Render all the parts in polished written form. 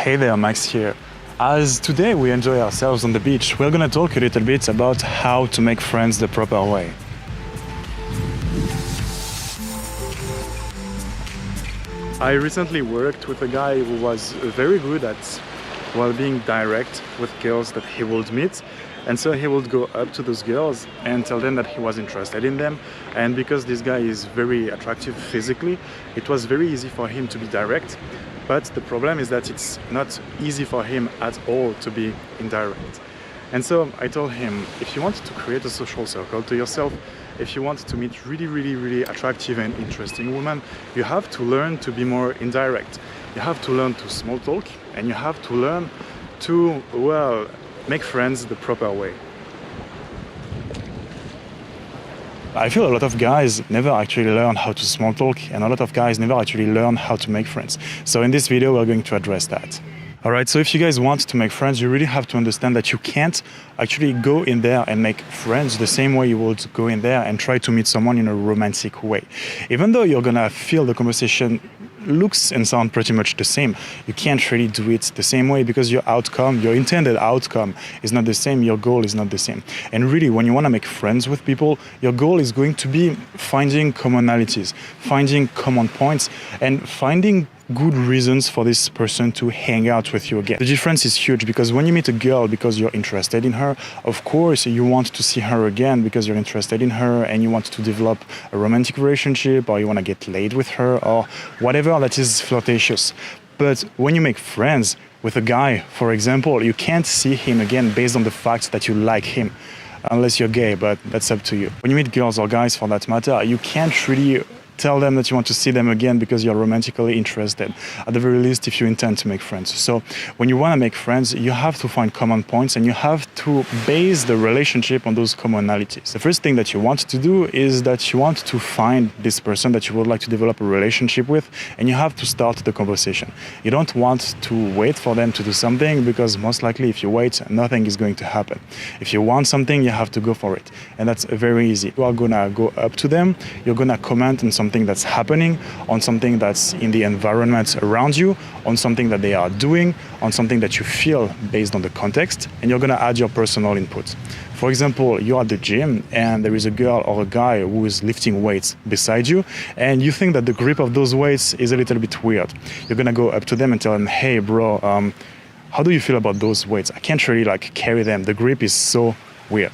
Hey there, Max here. As today we enjoy ourselves on the beach, we're gonna talk a little bit about how to make friends the proper way. I recently worked with a guy who was very good at being direct with girls that he would meet. And so he would go up to those girls and tell them that he was interested in them. And because this guy is very attractive physically, it was very easy for him to be direct. But the problem is that it's not easy for him at all to be indirect. And so I told him, if you want to create a social circle to yourself, if you want to meet really attractive and interesting women, you have to learn to be more indirect. You have to learn to small talk, and you have to learn to, make friends the proper way. I feel a lot of guys never actually learn how to small talk, and a lot of guys never actually learn how to make friends. So in this video, we're going to address that. Alright, so if you guys want to make friends, you really have to understand that you can't actually go in there and make friends the same way you would go in there and try to meet someone in a romantic way. Even though you're gonna feel the conversation looks and sound pretty much the same, you can't really do it the same way because your intended outcome is not the same, your goal is not the same. And really, when you want to make friends with people, your goal is going to be finding commonalities, finding common points, and finding good reasons for this person to hang out with you again. The difference is huge because when you meet a girl because you're interested in her, of course you want to see her again because you're interested in her and you want to develop a romantic relationship, or you want to get laid with her, or whatever that is flirtatious. But when you make friends with a guy, for example, you can't see him again based on the fact that you like him. Unless you're gay, but that's up to you. When you meet girls or guys for that matter, you can't really tell them that you want to see them again because you're romantically interested, at the very least if you intend to make friends. So when you want to make friends, you have to find common points and you have to base the relationship on those commonalities. The first thing that you want to do is that you want to find this person that you would like to develop a relationship with, and you have to start the conversation. You don't want to wait for them to do something because most likely if you wait, nothing is going to happen. If you want something, you have to go for it. And that's very easy. You are gonna go up to them, you're gonna comment on something that's happening, on something that's in the environment around you, on something that they are doing, on something that you feel based on the context, and you're gonna add your personal input. For example, you're at the gym and there is a girl or a guy who is lifting weights beside you, and you think that the grip of those weights is a little bit weird. You're gonna go up to them and tell them, hey bro, how do you feel about those weights? I can't really carry them. The grip is so weird.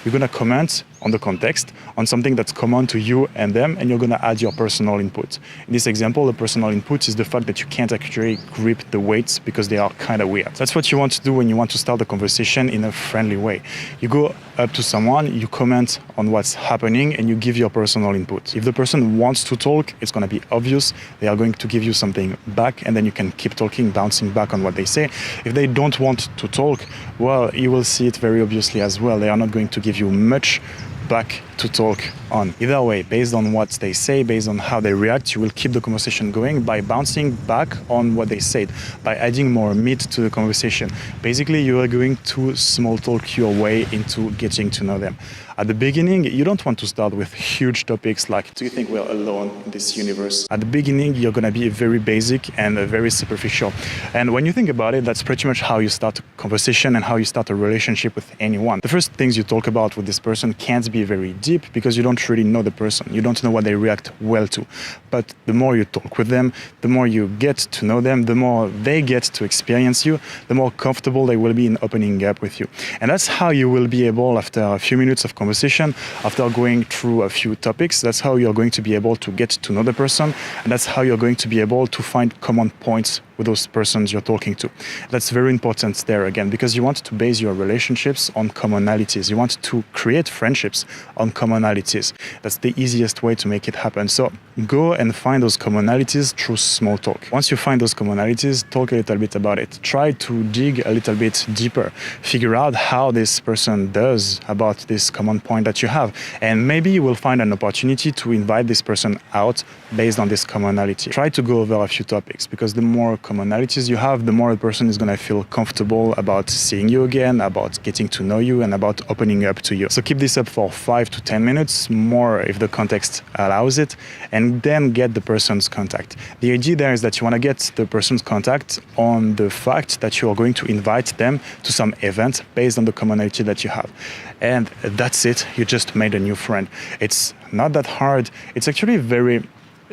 You're gonna comment on the context, on something that's common to you and them, and you're gonna add your personal input. In this example, the personal input is the fact that you can't actually grip the weights because they are kind of weird. That's what you want to do when you want to start the conversation in a friendly way. You go up to someone, you comment on what's happening, and you give your personal input. If the person wants to talk, it's gonna be obvious. They are going to give you something back, and then you can keep talking, bouncing back on what they say. If they don't want to talk, well, you will see it very obviously as well. They are not going to give you much back to talk on. Either way, based on what they say, based on how they react, you will keep the conversation going by bouncing back on what they said, by adding more meat to the conversation. Basically, you are going to small talk your way into getting to know them. At the beginning, you don't want to start with huge topics like, do you think we're alone in this universe? At the beginning, you're gonna be very basic and very superficial. And when you think about it, that's pretty much how you start a conversation and how you start a relationship with anyone. The first things you talk about with this person can't be very deep because you don't really know the person. You don't know what they react well to. But the more you talk with them, the more you get to know them, the more they get to experience you, the more comfortable they will be in opening up with you. And that's how you will be able, after a few minutes of conversation, after going through a few topics, that's how you're going to be able to get to know the person, and that's how you're going to be able to find common points with those persons you're talking to. That's very important there again, because you want to base your relationships on commonalities. You want to create friendships on commonalities. That's the easiest way to make it happen. So go and find those commonalities through small talk. Once you find those commonalities, talk a little bit about it. Try to dig a little bit deeper. Figure out how this person does about this common point that you have. And maybe you will find an opportunity to invite this person out based on this commonality. Try to go over a few topics, because the more commonalities you have, the more a person is going to feel comfortable about seeing you again, about getting to know you, and about opening up to you. So keep this up for 5 to 10 minutes, more if the context allows it, and then get the person's contact. The idea there is that you want to get the person's contact on the fact that you are going to invite them to some event based on the commonality that you have. And that's it, you just made a new friend. It's not that hard. It's actually very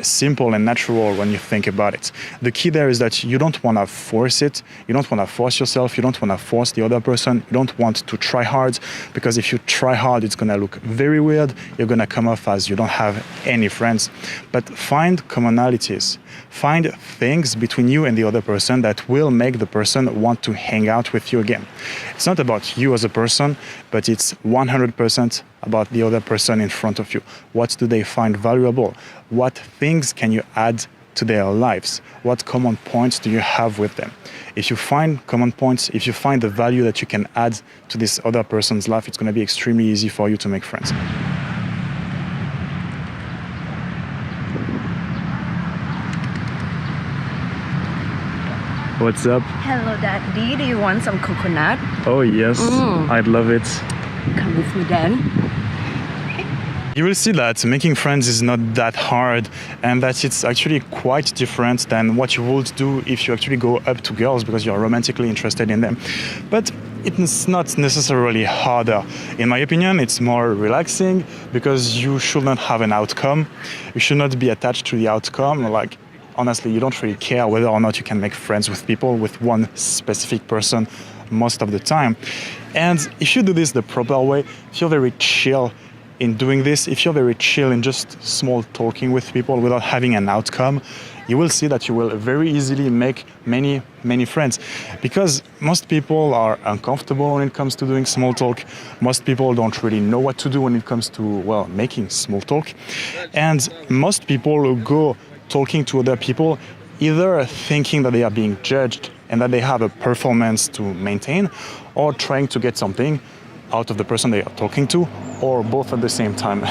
simple and natural when you think about it. The key there is that you don't want to force it. You don't want to force yourself. You don't want to force the other person. You don't want to try hard, because if you try hard, it's going to look very weird. You're going to come off as you don't have any friends. But find commonalities. Find things between you and the other person that will make the person want to hang out with you again. It's not about you as a person, but it's 100% about the other person in front of you. What do they find valuable? What things can you add to their lives? What common points do you have with them? If you find common points, if you find the value that you can add to this other person's life, it's going to be extremely easy for you to make friends. What's up? Hello, Daddy. Do you want some coconut? Oh, yes. I'd love it. Come with me then. You will see that making friends is not that hard, and that it's actually quite different than what you would do if you actually go up to girls because you're romantically interested in them. But it's not necessarily harder. In my opinion, it's more relaxing because you should not have an outcome. You should not be attached to the outcome. Like, honestly, you don't really care whether or not you can make friends with people, with one specific person most of the time. And if you do this the proper way, if you're very chill in doing this, if you're very chill in just small talking with people without having an outcome, you will see that you will very easily make many friends. Because most people are uncomfortable when it comes to doing small talk. Most people don't really know what to do when it comes to, well, making small talk. And most people go talking to other people either thinking that they are being judged and that they have a performance to maintain, or trying to get something out of the person they are talking to, or both at the same time.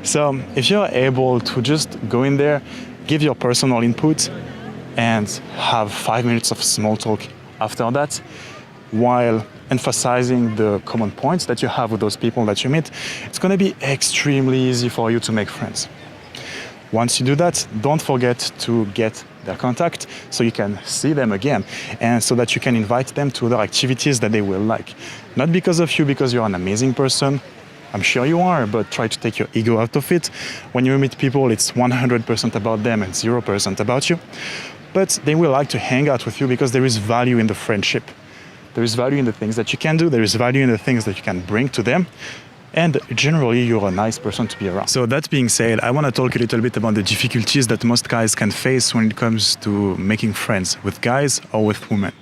So if you're able to just go in there, give your personal input, and have 5 minutes of small talk after that, while emphasizing the common points that you have with those people that you meet, it's going to be extremely easy for you to make friends. Once you do that, don't forget to get their contact so you can see them again, and so that you can invite them to other activities that they will like. Not because of you, because you're an amazing person. I'm sure you are, but try to take your ego out of it. When you meet people, it's 100% about them and 0% about you. But they will like to hang out with you because there is value in the friendship. There is value in the things that you can do. There is value in the things that you can bring to them. And generally, you're a nice person to be around. So that being said, I want to talk a little bit about the difficulties that most guys can face when it comes to making friends with guys or with women.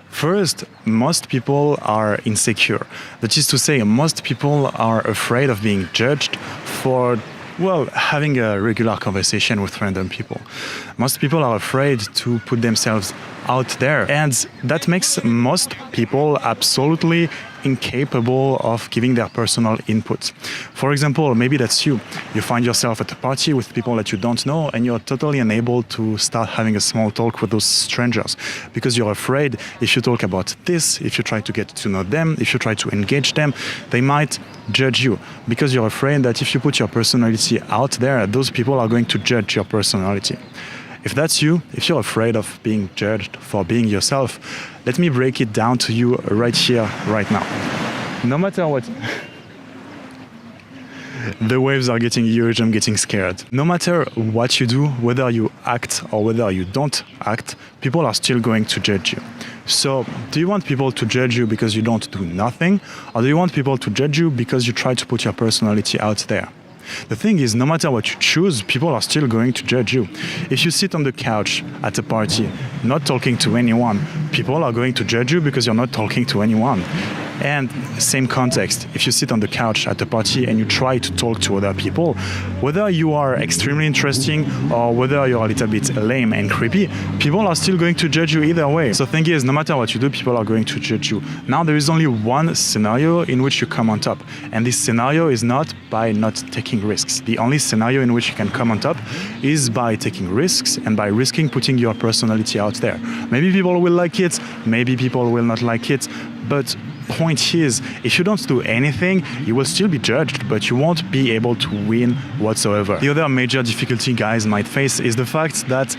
First, most people are insecure. That is to say, most people are afraid of being judged for, well, having a regular conversation with random people. Most people are afraid to put themselves out there, and that makes most people absolutely incapable of giving their personal input. For example, maybe that's you. You find yourself at a party with people that you don't know, and you're totally unable to start having a small talk with those strangers because you're afraid if you talk about this, if you try to get to know them, if you try to engage them, they might judge you, because you're afraid that if you put your personality out there, those people are going to judge your personality. If that's you, if you're afraid of being judged for being yourself, let me break it down to you right here, right now. No matter what... The waves are getting huge, I'm getting scared. No matter what you do, whether you act or whether you don't act, people are still going to judge you. So, do you want people to judge you because you don't do nothing? Or do you want people to judge you because you try to put your personality out there? The thing is, no matter what you choose, people are still going to judge you. If you sit on the couch at a party, not talking to anyone, people are going to judge you because you're not talking to anyone. And same context, if you sit on the couch at a party and you try to talk to other people, whether you are extremely interesting or whether you're a little bit lame and creepy, people are still going to judge you either way. So thing is, no matter what you do, people are going to judge you. Now there is only one scenario in which you come on top, and this scenario is not by not taking risks. The only scenario in which you can come on top is by taking risks and by risking putting your personality out there. Maybe people will like it, maybe people will not like it, but point is, if you don't do anything, you will still be judged, but you won't be able to win whatsoever. The other major difficulty guys might face is the fact that,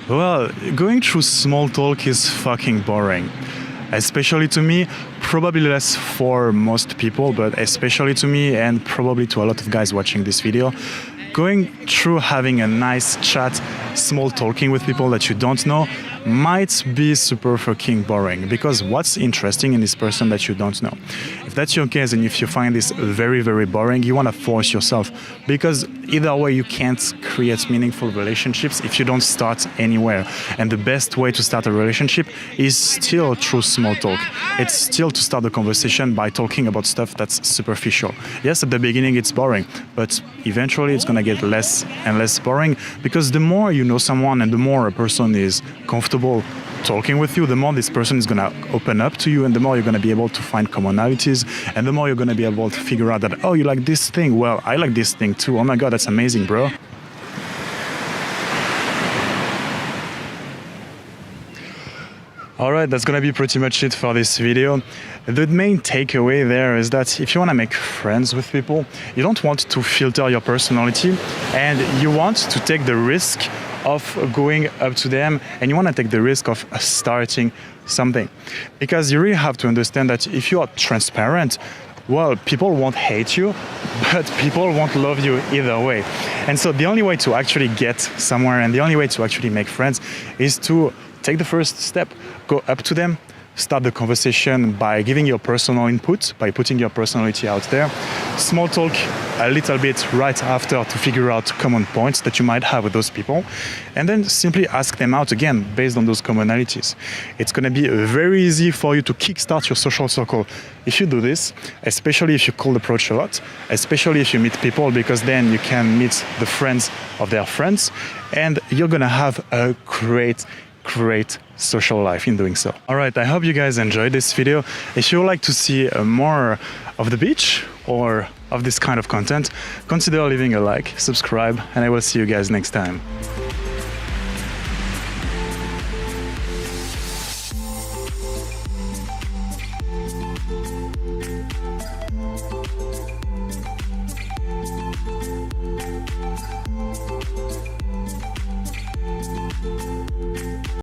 well, going through small talk is fucking boring. Especially to me, probably less for most people, but especially to me and probably to a lot of guys watching this video. Going through having a nice chat, small talking with people that you don't know might be super fucking boring, because what's interesting in this person that you don't know? If that's your case and if you find this very, very boring, you want to force yourself, because either way you can't create meaningful relationships if you don't start anywhere. And the best way to start a relationship is still through small talk. It's still to start the conversation by talking about stuff that's superficial. Yes, at the beginning it's boring, but eventually it's gonna get less and less boring, because the more you know someone and the more a person is comfortable talking with you, the more this person is going to open up to you, and the more you're going to be able to find commonalities, and the more you're going to be able to figure out that, oh, you like this thing, well, I like this thing too, oh my god, that's amazing, bro. Alright, that's gonna be pretty much it for this video. The main takeaway there is that if you want to make friends with people, you don't want to filter your personality, and you want to take the risk of going up to them, and you want to take the risk of starting something. Because you really have to understand that if you are transparent, well, people won't hate you, but people won't love you either way. And so the only way to actually get somewhere and the only way to actually make friends is to take the first step, go up to them, start the conversation by giving your personal input, by putting your personality out there. Small talk a little bit right after to figure out common points that you might have with those people, and then simply ask them out again based on those commonalities. It's going to be very easy for you to kickstart your social circle if you do this, especially if you cold approach a lot, especially if you meet people, because then you can meet the friends of their friends, and you're going to have a great social life in doing so. Alright, I hope you guys enjoyed this video. If you would like to see more of the beach or of this kind of content, consider leaving a like, subscribe, and I will see you guys next time.